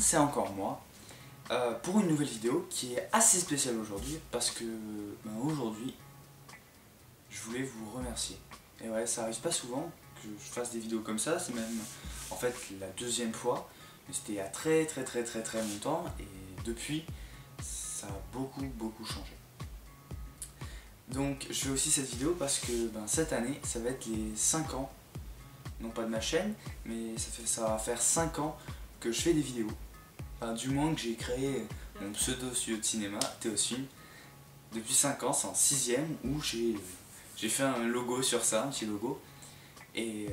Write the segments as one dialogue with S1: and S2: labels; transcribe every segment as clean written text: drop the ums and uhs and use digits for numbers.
S1: c'est encore moi pour une nouvelle vidéo qui est assez spéciale aujourd'hui parce que aujourd'hui je voulais vous remercier. Et ouais, ça arrive pas souvent que je fasse des vidéos comme ça, c'est même en fait la deuxième fois, mais c'était il y a très longtemps et depuis ça a beaucoup changé. Donc je fais aussi cette vidéo parce que cette année ça va être les 5 ans, non pas de ma chaîne, mais ça va faire 5 ans que je fais des vidéos. Enfin, du moins que j'ai créé mon pseudo studio de cinéma, Théosfilm. Depuis 5 ans, c'est en 6ème où j'ai fait un logo sur ça, un petit logo. Et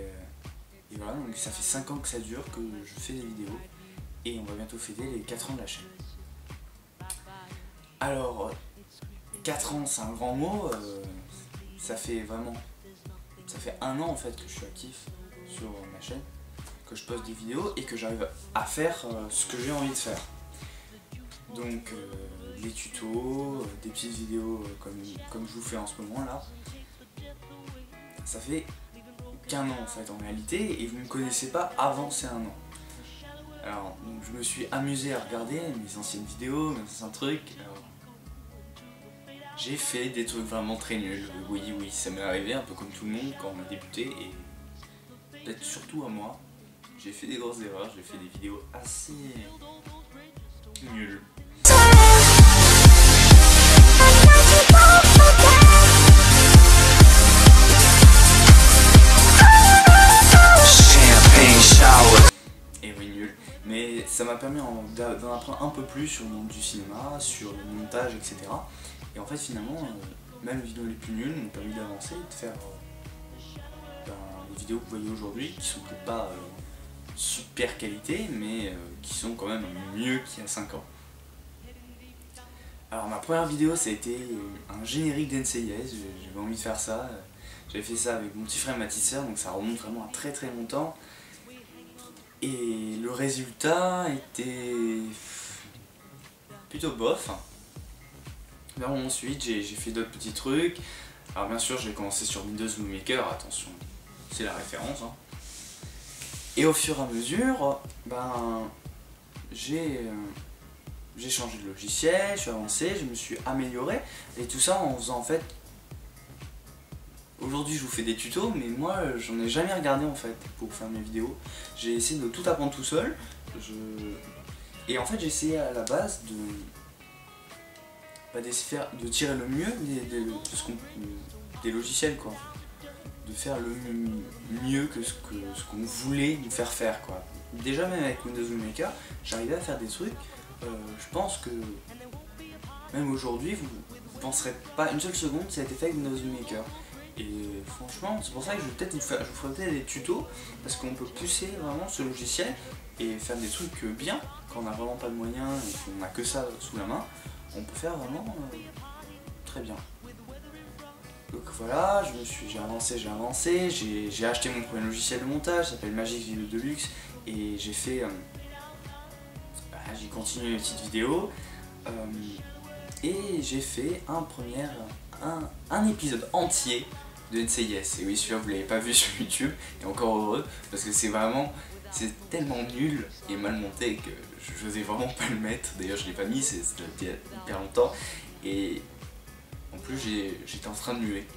S1: voilà, donc ça fait 5 ans que ça dure, que je fais des vidéos. Et on va bientôt fêter les 4 ans de la chaîne. Alors, 4 ans c'est un grand mot, ça fait 1 an en fait que je suis actif sur ma chaîne, que je poste des vidéos et que j'arrive à faire ce que j'ai envie de faire. Donc des tutos, des petites vidéos comme je vous fais en ce moment là. Ça fait qu'1 an en fait en réalité et vous ne me connaissez pas avant ces 1 an. Alors donc, je me suis amusé à regarder mes anciennes vidéos, mes anciens trucs. J'ai fait des trucs vraiment très nuls, oui, ça m'est arrivé un peu comme tout le monde quand on a débuté et peut-être surtout à moi. J'ai fait des grosses erreurs, j'ai fait des vidéos assez nulles. Et oui, nul. Mais ça m'a permis d'en apprendre un peu plus sur le monde du cinéma, sur le montage, etc. Et en fait finalement, même les vidéos les plus nulles m'ont permis d'avancer et de faire les vidéos que vous voyez aujourd'hui, qui sont peut-être pas super qualité, mais qui sont quand même mieux qu'il y a 5 ans. Alors ma première vidéo ça a été un générique d'NCIS, j'avais envie de faire ça. J'avais fait ça avec mon petit frère et ma petite soeur, donc ça remonte vraiment à très longtemps. Et le résultat était plutôt bof. Alors ensuite j'ai fait d'autres petits trucs. Alors bien sûr j'ai commencé sur Windows Movie Maker, attention, c'est la référence. Et au fur et à mesure, j'ai changé de logiciel, je suis avancé, je me suis amélioré. Et tout ça en faisant en fait... Aujourd'hui je vous fais des tutos, mais moi j'en ai jamais regardé en fait pour faire mes vidéos. J'ai essayé de tout apprendre tout seul. Et en fait j'ai essayé à la base de tirer le mieux des logiciels quoi. De faire le mieux que ce qu'on voulait nous faire faire quoi. Déjà même avec Windows Movie Maker, j'arrivais à faire des trucs, je pense que même aujourd'hui vous ne penserez pas une seule seconde que ça a été fait avec Windows Movie Maker. Et franchement c'est pour ça que je vous ferai peut-être des tutos, parce qu'on peut pousser vraiment ce logiciel et faire des trucs bien, quand on n'a vraiment pas de moyens et qu'on n'a que ça sous la main, on peut faire vraiment très bien. Donc voilà, j'ai avancé, j'ai acheté mon premier logiciel de montage, ça s'appelle Magic Video Deluxe, et j'ai continué mes petites vidéos, et j'ai fait un épisode entier de NCIS. Et oui, celui-là vous l'avez pas vu sur YouTube, et encore heureux, parce que c'est tellement nul et mal monté que je n'osais vraiment pas le mettre. D'ailleurs je l'ai pas mis, c'était hyper longtemps, et en plus j'étais en train de muer.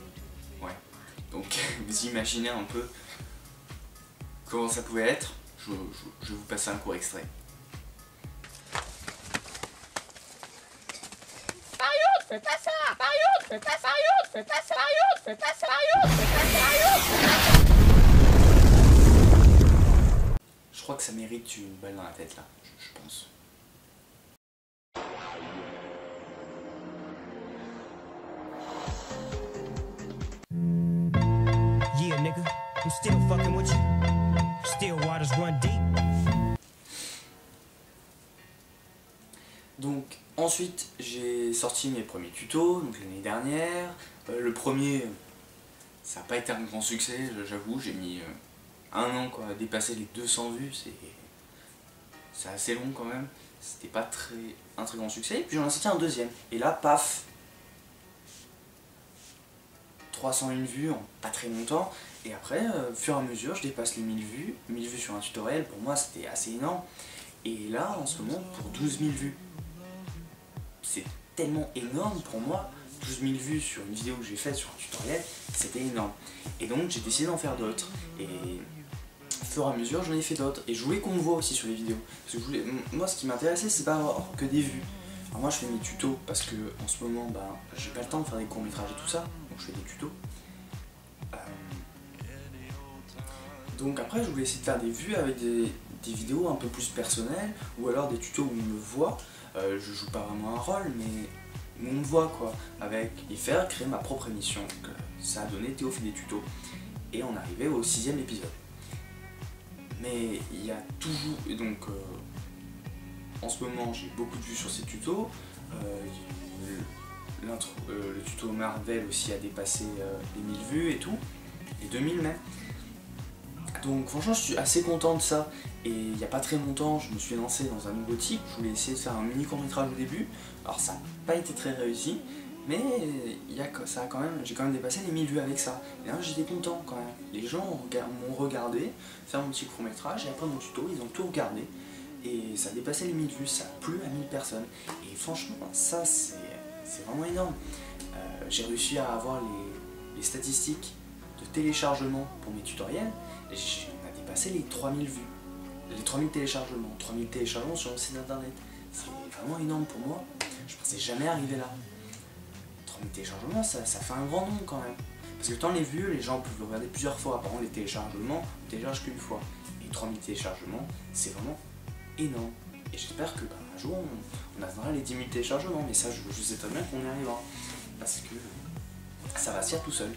S1: Ouais. Donc vous imaginez un peu comment ça pouvait être. Je vais vous passer un court extrait.
S2: Mario, fais pas ça! Mario, fais pas ça! Mario, fais pas ça! Mario, fais pas ça! Mario, fais pas ça! Mario, fais pas ça!
S1: Je crois que ça mérite une balle dans la tête là, je pense.
S3: Yeah, nigga, I'm still fucking with you. Still waters run deep.
S1: Donc ensuite j'ai sorti mes premiers tutos, donc l'année dernière. Le premier, ça n'a pas été un grand succès, j'avoue, j'ai mis 1 an quoi, à dépasser les 200 vues, c'est assez long quand même. C'était pas un très grand succès, puis j'en ai sorti un deuxième, et là paf, 301 vues en pas très longtemps, et après, au fur et à mesure, je dépasse les 1000 vues sur un tutoriel, pour moi c'était assez énorme, Et là, en ce moment, pour 12 000 vues. C'est tellement énorme pour moi. 12 000 vues sur une vidéo que j'ai faite sur un tutoriel, c'était énorme. Et donc j'ai décidé d'en faire d'autres. Et au fur et à mesure, j'en ai fait d'autres. Et je voulais qu'on me voit aussi sur les vidéos. Parce que moi, ce qui m'intéressait, c'est pas avoir que des vues. Alors moi, je fais mes tutos parce que en ce moment, j'ai pas le temps de faire des courts-métrages et tout ça. Donc je fais des tutos. Donc après, je voulais essayer de faire des vues avec des vidéos un peu plus personnelles. Ou alors des tutos où on me voit. Je joue pas vraiment un rôle, mais on me voit quoi, avec et faire créer ma propre émission. Donc, ça a donné Théo fait des tutos. Et on arrivait au 6e épisode. Mais il y a toujours. Et donc en ce moment j'ai beaucoup de vues sur ces tutos. Le tuto Marvel aussi a dépassé les 1000 vues et tout. Les 2000 même. Donc franchement je suis assez content de ça. Et il n'y a pas très longtemps je me suis lancé dans un nouveau type. Je voulais essayer de faire un mini court métrage au début. Alors ça n'a pas été très réussi. Mais j'ai quand même dépassé les 1000 vues avec ça. Et là j'étais content quand même. Les gens m'ont regardé faire mon petit court métrage et après mon tuto ils ont tout regardé. Et ça a dépassé les 1000 vues, ça a plu à 1000 personnes. Et franchement ça c'est vraiment énorme. J'ai réussi à avoir les statistiques de téléchargement pour mes tutoriels. Et on a dépassé les 3000 vues. Les 3000 téléchargements. 3000 téléchargements sur mon site internet. C'est vraiment énorme pour moi. Je pensais jamais arriver là. 3000 téléchargements, ça fait un grand nombre quand même. Parce que tant les vues, les gens peuvent le regarder plusieurs fois. Par contre, les téléchargements, on télécharge qu'une fois. Et 3000 téléchargements, c'est vraiment énorme. Et j'espère que un jour, on atteindra les 10 000 téléchargements. Mais ça, je sais très bien qu'on y arrivera. Parce que ça va se faire tout seul.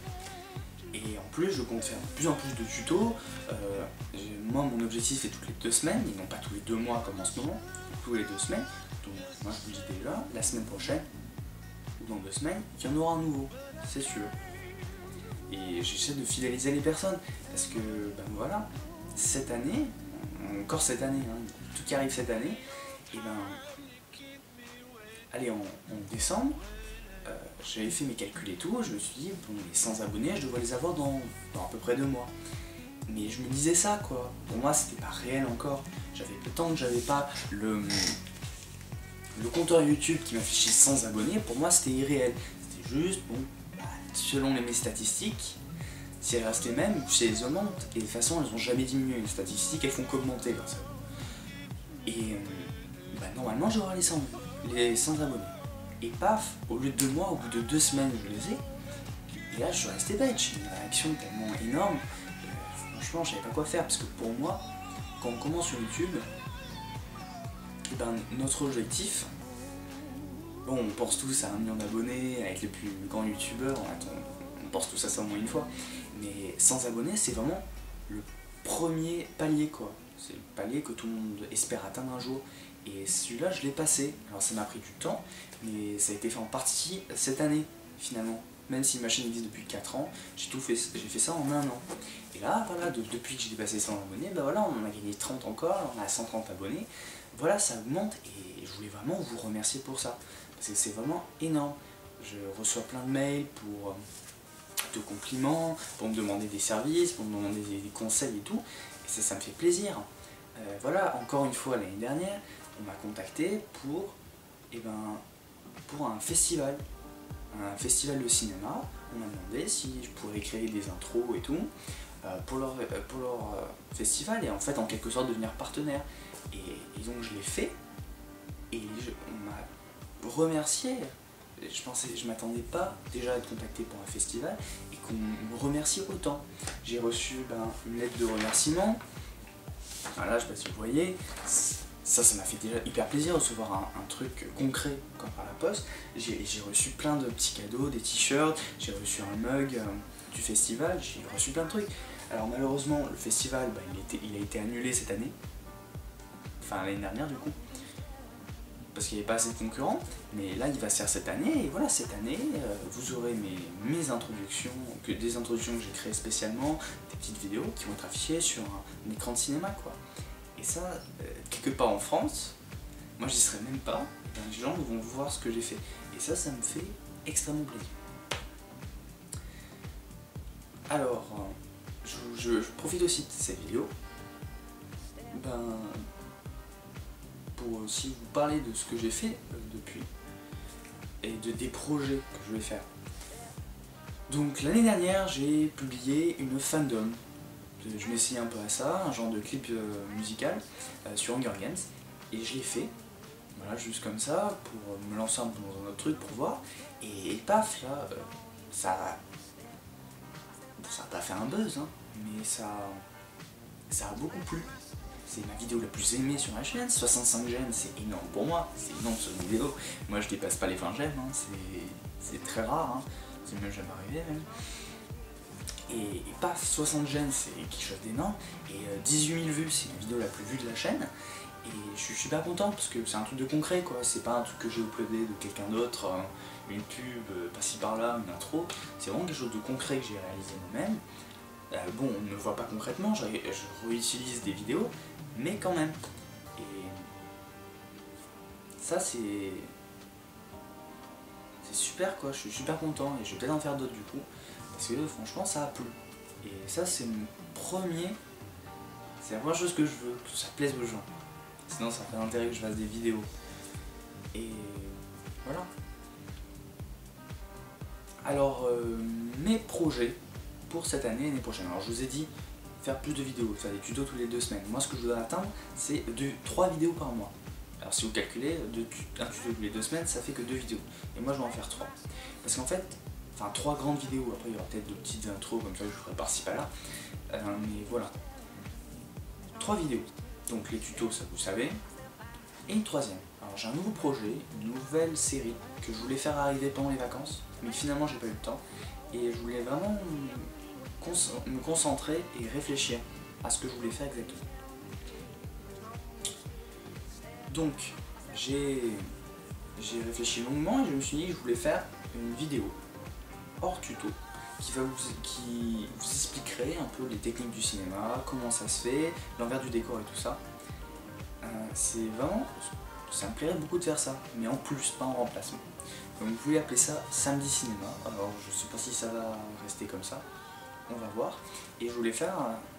S1: Et en plus, je compte faire de plus en plus de tutos. Moi, mon objectif est toutes les 2 semaines, et non pas tous les 2 mois comme en ce moment, tous les 2 semaines. Donc, moi, je vous dis déjà, la semaine prochaine, ou dans 2 semaines, il y en aura un nouveau, c'est sûr. Et j'essaie de fidéliser les personnes, parce que, voilà, cette année, encore cette année, tout qui arrive cette année, et allez, en décembre, j'avais fait mes calculs et tout, je me suis dit, bon, les 100 abonnés, je devrais les avoir dans à peu près 2 mois. Mais je me disais ça, quoi. Pour moi, c'était pas réel encore. Tant que j'avais pas le compteur YouTube qui m'affichait 100 abonnés, pour moi, c'était irréel. C'était juste, bon, selon mes statistiques, si elles restent les mêmes, si elles augmentent. Et de toute façon, elles ont jamais diminué. Les statistiques, elles font qu'augmenter grâce à eux. Et normalement, j'aurai les 100 abonnés. Et paf, au lieu de 2 mois, au bout de 2 semaines, je les ai. Et là, je suis resté bête. J'ai une réaction tellement énorme. Franchement, je savais pas quoi faire. Parce que pour moi, quand on commence sur YouTube, notre objectif, bon, on pense tous à 1 million d'abonnés, à être les plus grands youtubeurs, on pense tous à ça au moins une fois. Mais 100 abonnés, c'est vraiment le premier palier, quoi. C'est le palier que tout le monde espère atteindre un jour. Et celui-là, je l'ai passé. Alors ça m'a pris du temps, mais ça a été fait en partie cette année, finalement. Même si ma chaîne existe depuis 4 ans, j'ai fait ça en 1 an. Et là, voilà, depuis que j'ai dépassé 100 abonnés, voilà, on a gagné 30 encore, on a 130 abonnés. Voilà, ça augmente et je voulais vraiment vous remercier pour ça. Parce que c'est vraiment énorme. Je reçois plein de mails de compliments, pour me demander des services, pour me demander des conseils et tout. Et ça me fait plaisir. Voilà, encore une fois, l'année dernière, on m'a contacté pour un festival de cinéma. On m'a demandé si je pourrais créer des intros et tout pour leur festival et en fait en quelque sorte devenir partenaire. Et donc je l'ai fait et on m'a remercié. Je m'attendais pas déjà à être contacté pour un festival et qu'on me remercie autant. J'ai reçu une lettre de remerciement. Voilà, je sais pas si vous voyez. Ça m'a fait déjà hyper plaisir de recevoir un truc concret comme par la poste. J'ai reçu plein de petits cadeaux, des t-shirts, j'ai reçu un mug du festival, j'ai reçu plein de trucs. Alors malheureusement, le festival, il a été annulé cette année. Enfin l'année dernière du coup. Parce qu'il n'y avait pas assez de concurrents. Mais là, il va se faire cette année. Et voilà, cette année, vous aurez mes introductions, des introductions que j'ai créées spécialement, des petites vidéos qui vont être affichées sur un écran de cinéma, quoi. Et ça, quelque part en France, moi j'y serais même pas, les gens vont voir ce que j'ai fait. Et ça me fait extrêmement plaisir. Alors, je profite aussi de cette vidéo pour aussi vous parler de ce que j'ai fait depuis et des projets que je vais faire. Donc l'année dernière j'ai publié une fandom, je m'essayais un peu à ça, un genre de clip musical sur Hunger Games, et je l'ai fait, voilà, juste comme ça, pour me lancer un peu dans un autre truc pour voir, et paf là, ça n'a pas fait un buzz, hein, mais ça a beaucoup plu. C'est ma vidéo la plus aimée sur ma chaîne, 65 j'aime, c'est énorme pour moi, c'est énorme sur une vidéo. Moi je dépasse pas les 20 j'aime, hein, c'est très rare, hein. C'est même jamais arrivé même. Et paf, 60 j'aime, c'est quelque chose d'énorme, et 18 000 vues, c'est la vidéo la plus vue de la chaîne. Et je suis super content parce que c'est un truc de concret quoi, c'est pas un truc que j'ai uploadé de quelqu'un d'autre, une pub, par-ci par-là, une intro, c'est vraiment quelque chose de concret que j'ai réalisé moi-même. Bon, on ne me voit pas concrètement, je réutilise des vidéos, mais quand même. Et ça c'est super quoi, je suis super content et je vais peut-être en faire d'autres du coup, parce que franchement ça a plu. Et ça c'est mon premier, c'est la première chose que je veux, que ça plaise aux gens. Sinon ça fait l'intérêt que je fasse des vidéos. Et voilà. Alors mes projets pour cette année et l'année prochaine. Alors je vous ai dit faire plus de vidéos, faire des tutos tous les 2 semaines. Moi ce que je voudrais atteindre c'est 3 vidéos par mois. Alors si vous calculez, un tuto tous les 2 semaines ça fait que 2 vidéos. Et moi je vais en faire 3. Parce qu'en fait, enfin 3 grandes vidéos, après il y aura peut-être de petites intros comme ça je ferai par-ci par-là. Mais voilà. 3 vidéos. Donc les tutos ça vous savez. Et une troisième. Alors j'ai un nouveau projet, une nouvelle série que je voulais faire arriver pendant les vacances. Mais finalement j'ai pas eu le temps. Et je voulais vraiment me concentrer et réfléchir à ce que je voulais faire exactement. Donc j'ai réfléchi longuement et je me suis dit que je voulais faire une vidéo hors tuto qui vous expliquerait un peu les techniques du cinéma, comment ça se fait, l'envers du décor et tout ça. C'est vraiment, ça me plairait beaucoup de faire ça, mais en plus, pas en remplacement. Donc vous pouvez appeler ça samedi cinéma. Alors je sais pas si ça va rester comme ça, on va voir. Et je voulais faire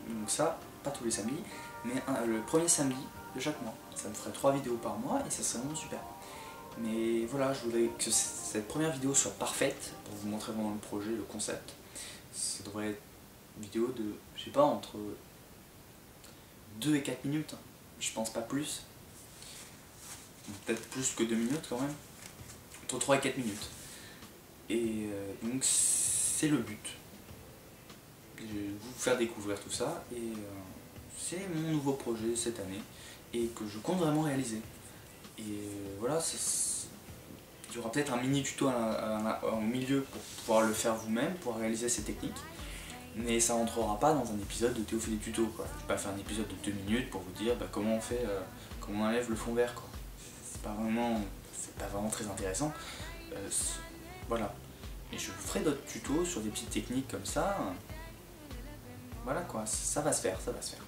S1: donc ça, pas tous les samedis, mais le premier samedi de chaque mois. Ça me ferait 3 vidéos par mois et ça serait vraiment super. Mais voilà, je voulais que cette première vidéo soit parfaite pour vous montrer vraiment le projet, le concept. Ça devrait être une vidéo de, je sais pas, entre 2 et 4 minutes, je pense pas plus. Peut-être plus que 2 minutes quand même. Entre 3 et 4 minutes. Et donc c'est le but. Je vais vous faire découvrir tout ça et c'est mon nouveau projet cette année et que je compte vraiment réaliser. Et voilà, il y aura peut-être un mini tuto au milieu pour pouvoir le faire vous-même, pour réaliser ces techniques. Mais ça rentrera pas dans un épisode de Théo fait des tutos quoi. Je vais pas faire un épisode de 2 minutes pour vous dire comment on fait, comment on enlève le fond vert quoi. C'est pas vraiment très intéressant. Voilà. Et je ferai d'autres tutos sur des petites techniques comme ça. Voilà quoi, ça va se faire, ça va se faire.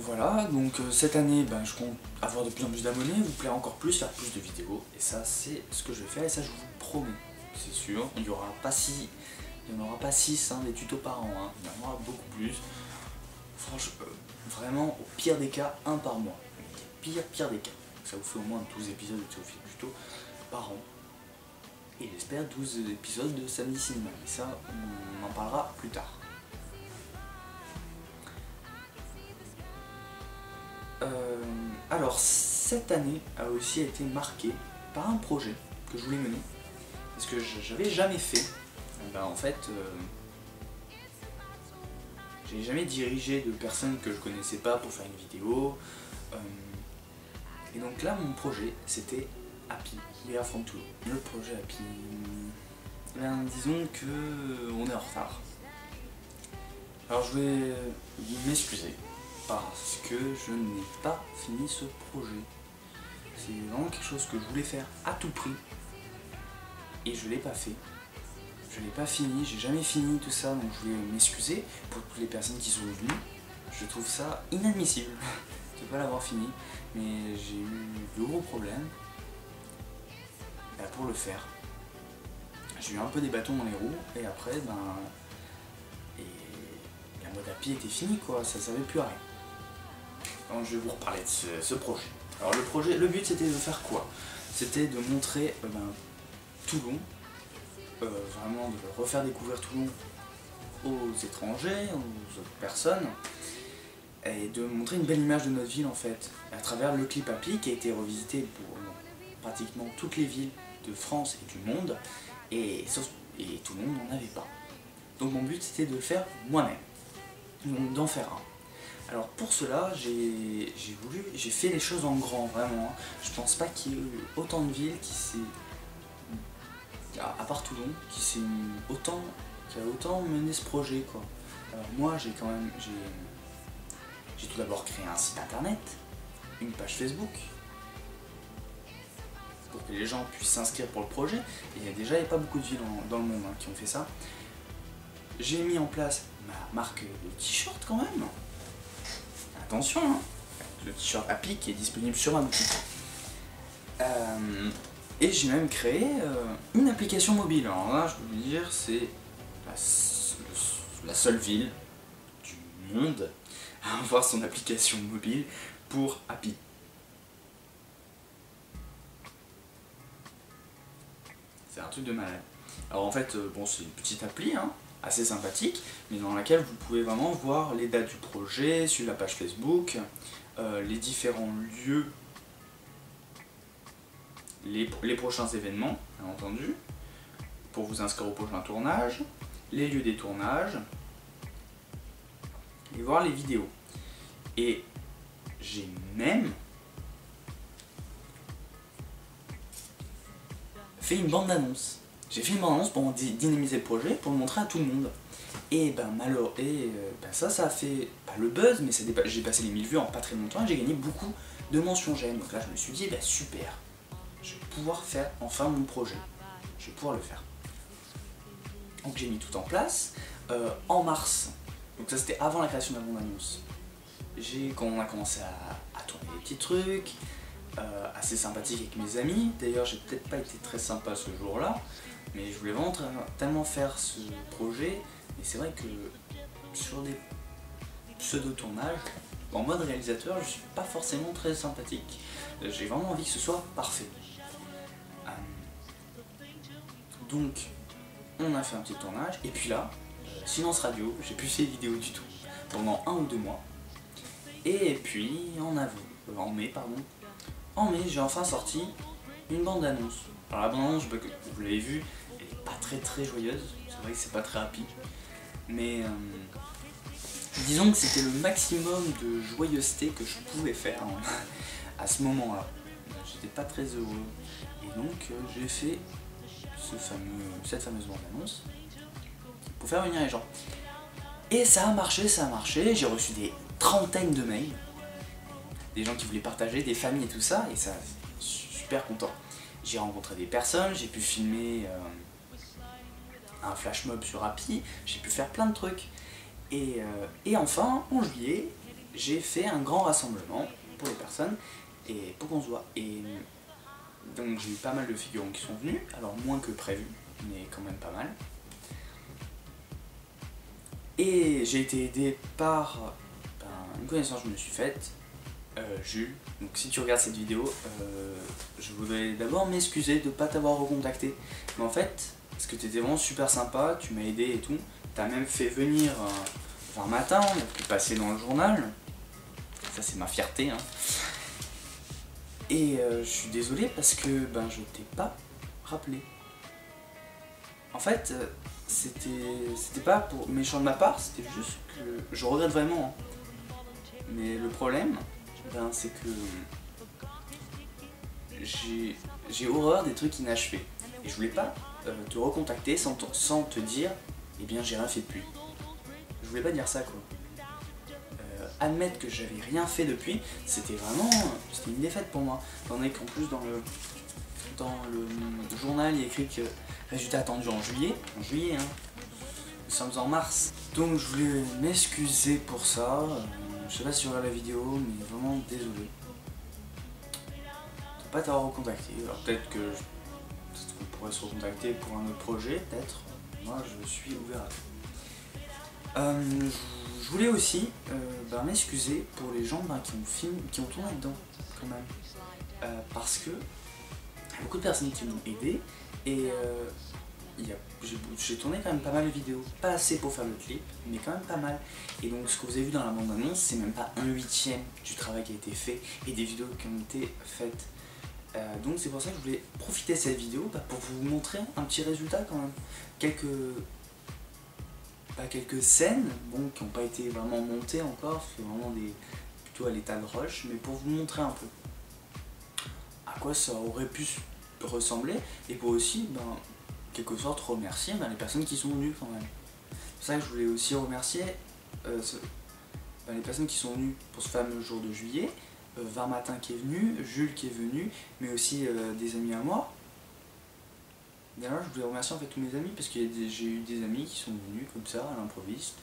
S1: Voilà, donc cette année, je compte avoir de plus en plus d'abonnés, vous plaire encore plus, faire plus de vidéos, et ça c'est ce que je vais faire, et ça je vous promets, c'est sûr, il n'y en aura pas 6 des tutos par an, hein. Il y en aura beaucoup plus. Franchement, vraiment, au pire des cas, 1 par mois. Pire des cas. Ça vous fait au moins 12 épisodes de tutos par an. Et j'espère 12 épisodes de Samedi Cinéma, mais ça, on en parlera plus tard. Alors cette année a aussi été marquée par un projet que je voulais mener, parce que j'avais jamais fait. En fait, j'ai jamais dirigé de personnes que je connaissais pas pour faire une vidéo. Et donc là mon projet c'était Happy, We Are From Toulon. Le projet Happy, disons que on est en retard. Alors je vais m'excuser. Parce que je n'ai pas fini ce projet. C'est vraiment quelque chose que je voulais faire à tout prix. Et je l'ai pas fait. Je l'ai pas fini, j'ai jamais fini tout ça, donc je voulais m'excuser pour toutes les personnes qui sont venues. Je trouve ça inadmissible de ne pas l'avoir fini. Mais j'ai eu de gros problèmes pour le faire. J'ai eu un peu des bâtons dans les roues et après la mode happy était finie quoi, ça servait plus à rien. Donc je vais vous reparler de ce projet. Alors le but c'était de faire quoi? C'était de montrer Toulon, vraiment de refaire découvrir Toulon aux étrangers, aux autres personnes, et de montrer une belle image de notre ville en fait, à travers le clip Happy qui a été revisité pour pratiquement toutes les villes de France et du monde, et Toulon n'en avait pas. Donc mon but c'était de le faire moi-même, donc d'en faire un. Alors pour cela, j'ai fait les choses en grand, vraiment. Je pense pas qu'il y ait eu autant de villes qui s'est, à part Toulon, qui a autant mené ce projet quoi. Alors moi j'ai tout d'abord créé un site internet, une page Facebook, pour que les gens puissent s'inscrire pour le projet. Et il y a pas beaucoup de villes dans le monde qui ont fait ça. J'ai mis en place ma marque de t-shirt quand même. Attention, hein, le t-shirt Happy qui est disponible sur ma boutique. Et j'ai même créé une application mobile. Alors là, je peux vous dire, c'est la seule ville du monde à avoir son application mobile pour Happy. C'est un truc de malade. Alors en fait, bon, c'est une petite appli, hein, assez sympathique, mais dans laquelle vous pouvez vraiment voir les dates du projet, suivre la page Facebook, les différents lieux, les prochains événements, bien entendu, pour vous inscrire au prochain tournage, les lieux des tournages, et voir les vidéos. Et j'ai même fait une bande d'annonce. J'ai fait une bande d'annonce pour dynamiser le projet, pour le montrer à tout le monde. Et ça a fait pas le buzz, mais j'ai passé les 1000 vues en pas très longtemps et j'ai gagné beaucoup de mentions j'aime. Donc là je me suis dit, super, je vais pouvoir faire enfin mon projet. Je vais pouvoir le faire. Donc j'ai mis tout en place. En mars, donc ça c'était avant la création de la bande-annonce, quand on a commencé à tourner des petits trucs, assez sympathiques avec mes amis. D'ailleurs j'ai peut-être pas été très sympa ce jour-là, mais je voulais vraiment tellement faire ce projet. Et c'est vrai que sur des pseudo-tournages, en mode réalisateur, je suis pas forcément très sympathique. J'ai vraiment envie que ce soit parfait. Donc on a fait un petit tournage, et puis là, silence radio, j'ai plus fait de vidéo du tout, pendant 1 ou 2 mois. Et puis en mai, j'ai enfin sorti une bande-annonce. Alors la bande-annonce, vous l'avez vu, elle est pas très joyeuse, c'est vrai que c'est pas très rapide, mais disons que c'était le maximum de joyeuseté que je pouvais faire à ce moment-là. J'étais pas très heureux, et donc j'ai fait cette fameuse bande-annonce pour faire venir les gens. Et ça a marché, j'ai reçu des trentaines de mails, des gens qui voulaient partager, des familles et tout ça, et ça, je suis super content. J'ai rencontré des personnes, j'ai pu filmer un flash mob sur Happy, j'ai pu faire plein de trucs. Et enfin, en juillet, j'ai fait un grand rassemblement pour les personnes, et pour qu'on se voit. Et donc j'ai eu pas mal de figurants qui sont venus, alors moins que prévu, mais quand même pas mal. Et j'ai été aidé par une connaissance que je me suis faite, Jules. Donc si tu regardes cette vidéo, je voudrais d'abord m'excuser de ne pas t'avoir recontacté. Mais en fait, parce que tu étais vraiment super sympa, tu m'as aidé et tout. Tu as même fait venir un matin, on a pu passer dans le journal. Ça c'est ma fierté, hein. Et je suis désolé parce que je t'ai pas rappelé. En fait, c'était pas pour méchant de ma part, c'était juste que je regrette vraiment. Hein. Mais le problème, c'est que j'ai horreur des trucs inachevés. Et je voulais pas te recontacter sans te dire, eh bien j'ai rien fait depuis. Je voulais pas dire ça quoi. Admettre que j'avais rien fait depuis, c'était une défaite pour moi. Étant donné qu'en plus dans le journal il y a écrit que résultat attendu en juillet, hein. Nous sommes en mars. Donc je voulais m'excuser pour ça. Je sais pas si tu regardes la vidéo, mais vraiment désolé. De pas t'avoir recontacté. Alors peut-être qu'on pourrait se recontacter pour un autre projet, peut-être. Moi je suis ouvert à tout. Je Je voulais aussi m'excuser pour les gens qui ont tourné dedans quand même. Parce que il y a beaucoup de personnes qui m'ont aidé et j'ai tourné quand même pas mal de vidéos. Pas assez pour faire le clip, mais quand même pas mal. Et donc ce que vous avez vu dans la bande-annonce, c'est même pas 1/8 du travail qui a été fait et des vidéos qui ont été faites. Donc c'est pour ça que je voulais profiter de cette vidéo pour vous montrer un petit résultat quand même. Quelques scènes qui n'ont pas été vraiment montées encore, c'est vraiment plutôt à l'état de rush, mais pour vous montrer un peu à quoi ça aurait pu ressembler et pour aussi quelque sorte remercier les personnes qui sont venues quand même. C'est pour ça que je voulais aussi remercier les personnes qui sont venues pour ce fameux jour de juillet, Varmatin qui est venu, Jules qui est venu, mais aussi des amis à moi. D'ailleurs je voulais remercier en fait tous mes amis parce que j'ai eu des amis qui sont venus comme ça à l'improviste.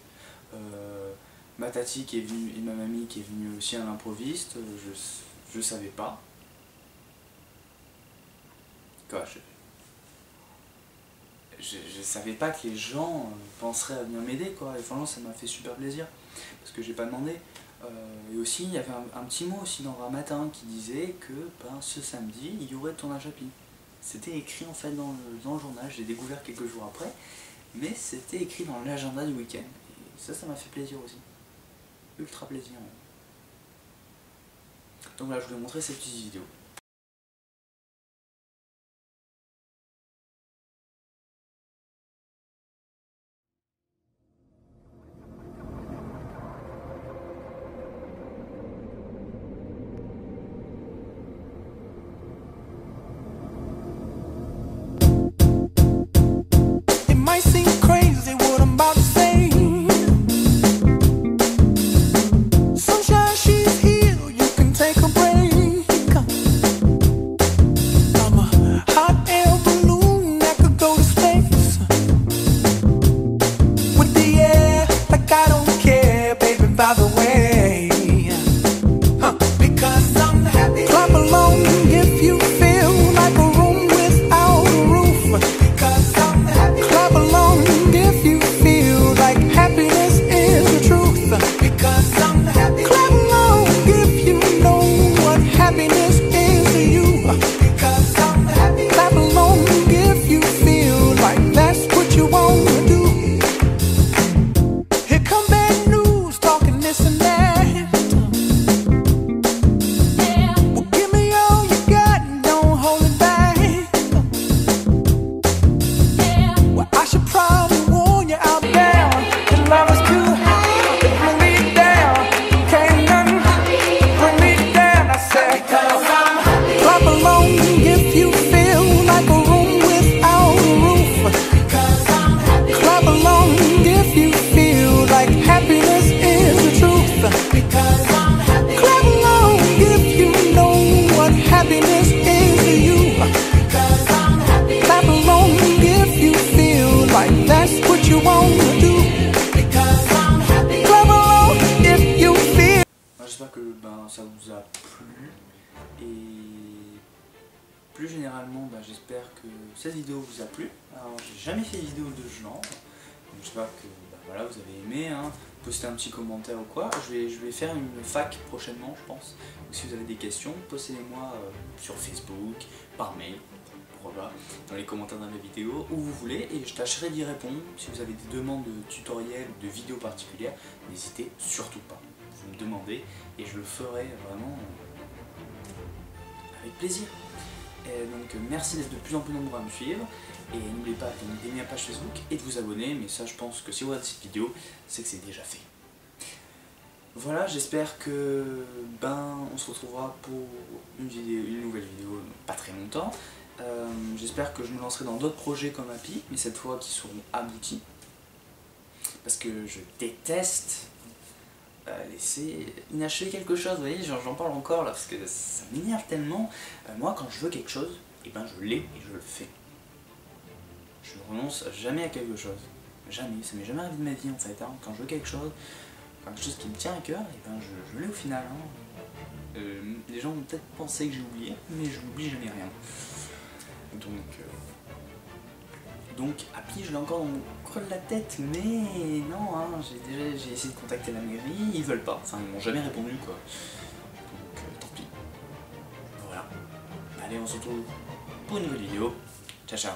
S1: Ma tati qui est venue et ma mamie qui est venue aussi à l'improviste, je savais pas. Quoi, je savais pas que les gens penseraient à venir m'aider quoi, et franchement ça m'a fait super plaisir parce que j'ai pas demandé. Et aussi il y avait un petit mot aussi dans Varmatin qui disait que ce samedi il y aurait le tournage à Pi. C'était écrit en fait dans le journal, je l'ai découvert quelques jours après, mais c'était écrit dans l'agenda du week-end. Et ça m'a fait plaisir aussi. Ultra plaisir. Ouais. Donc là je voulais montrer cette petite vidéo. J'espère que ça vous a plu et plus généralement j'espère que cette vidéo vous a plu. Alors j'ai jamais fait de vidéo de ce genre, donc j'espère que voilà, vous avez aimé, postez un petit commentaire ou quoi. Je vais faire une fac prochainement je pense, donc si vous avez des questions postez-les-moi sur Facebook, par mail, pourquoi pas, dans les commentaires de la vidéo, où vous voulez, et je tâcherai d'y répondre. Si vous avez des demandes de tutoriels ou de vidéos particulières, n'hésitez surtout pas. Vous me demandez et je le ferai vraiment avec plaisir. Et donc merci d'être de plus en plus nombreux à me suivre et n'oubliez pas d'aimer la page Facebook et de vous abonner, mais ça je pense que si vous regardez cette vidéo c'est que c'est déjà fait. Voilà, j'espère que on se retrouvera pour une nouvelle vidéo pas très longtemps. J'espère que je me lancerai dans d'autres projets comme Happy, mais cette fois qui seront aboutis, parce que je déteste laisser inachevé quelque chose, vous voyez, j'en parle encore là, parce que ça m'énerve tellement. Moi quand je veux quelque chose, et je l'ai et je le fais. Je ne renonce jamais à quelque chose, jamais, ça m'est jamais arrivé de ma vie en fait, quand je veux quelque chose qui me tient à cœur, et je l'ai au final. Les gens vont peut-être penser que j'ai oublié, mais je n'oublie jamais rien. Donc Donc Happy, je l'ai encore dans mon creux de la tête, mais non, hein, j'ai essayé de contacter la mairie, ils veulent pas, enfin ils m'ont jamais répondu quoi. Donc tant pis. Voilà. Allez, on se retrouve pour une nouvelle vidéo. Ciao ciao.